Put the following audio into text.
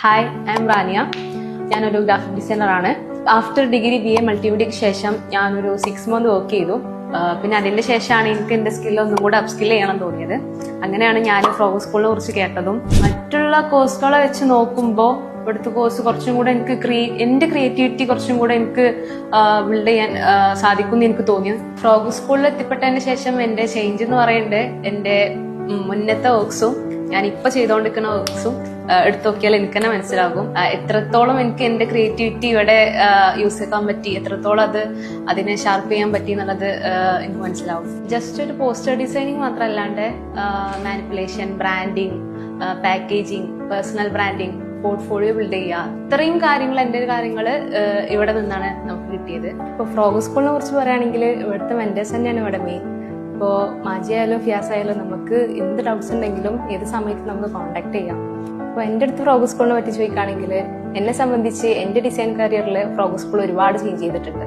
Hi, I M Rania. ഞാനൊരു graphic ഡിസൈനറാണ്. After degree BA മൾട്ടിമീഡിയയ്ക്ക് ശേഷം ഞാനൊരു 6 months വർക്ക് ചെയ്തു. പിന്നെ അതിന്റെ ശേഷമാണ് എനിക്ക് എന്റെ സ്കിൽ ഒന്നും കൂടെ അപ്സ്കിൽ ചെയ്യണം തോന്നിയത്. അങ്ങനെയാണ് ഞാൻ ഫ്രോഗ് സ്കൂളിനെ കുറിച്ച് കേട്ടതും. മറ്റുള്ള കോഴ്സുകളെ വെച്ച് നോക്കുമ്പോൾ ഇവിടുത്തെ കോഴ്സ് കുറച്ചും കൂടെ എനിക്ക് എന്റെ ക്രിയേറ്റിവിറ്റി കുറച്ചും കൂടെ എനിക്ക് ബിൽഡ് ചെയ്യാൻ സാധിക്കുമെന്ന് എനിക്ക് തോന്നി. ഫ്രോഗ് സ്കൂളിൽ എത്തിപ്പെട്ടതിന് ശേഷം എന്റെ ചേഞ്ച് എന്ന് പറയുന്നത് എന്റെ മുന്നത്തെ വർക്ക്സും ഞാൻ ഇപ്പൊ ചെയ്തുകൊണ്ടിരിക്കുന്ന വർക്ക്സും എടുത്തു നോക്കിയാൽ എനിക്ക് തന്നെ മനസ്സിലാകും എത്രത്തോളം എനിക്ക് എന്റെ ക്രിയേറ്റിവിറ്റി ഇവിടെ യൂസ് ചെയ്യാൻ പറ്റി, എത്രത്തോളം അതിനെ ഷാർപ്പ് ചെയ്യാൻ പറ്റി എന്നുള്ളത് എനിക്ക് മനസ്സിലാവും. ജസ്റ്റ് ഒരു പോസ്റ്റർ ഡിസൈനിങ് മാത്രമല്ലാണ്ട് manipulation, branding, packaging, personal branding, portfolio build ചെയ്യുക, ഇത്രയും കാര്യങ്ങൾ എന്റെ കാര്യങ്ങൾ ഇവിടെ നിന്നാണ് നമുക്ക് കിട്ടിയത്. ഇപ്പൊ ഫ്രോഗ് സ്കൂളിനെ കുറിച്ച് പറയുകയാണെങ്കിൽ ഇവിടുത്തെ മെന്റേഴ്സ് തന്നെയാണ് ഇവിടെ മെയിൻ. ഇപ്പോൾ മാജിയായാലും ഫിയാസ് ആയാലും നമുക്ക് എന്ത് ഡൗട്ട്സ് ഉണ്ടെങ്കിലും ഏത് സമയത്ത് നമുക്ക് കോൺടാക്ട് ചെയ്യാം. അപ്പോൾ എൻ്റെ അടുത്ത് ഫ്രോഗ് സ്കൂളിനെ പറ്റി ചോദിക്കുകയാണെങ്കിൽ എന്നെ സംബന്ധിച്ച് എൻ്റെ ഡിസൈൻ കരിയറിൽ ഫ്രോഗ് സ്കൂൾ ഒരുപാട് ചേഞ്ച് ചെയ്തിട്ടുണ്ട്.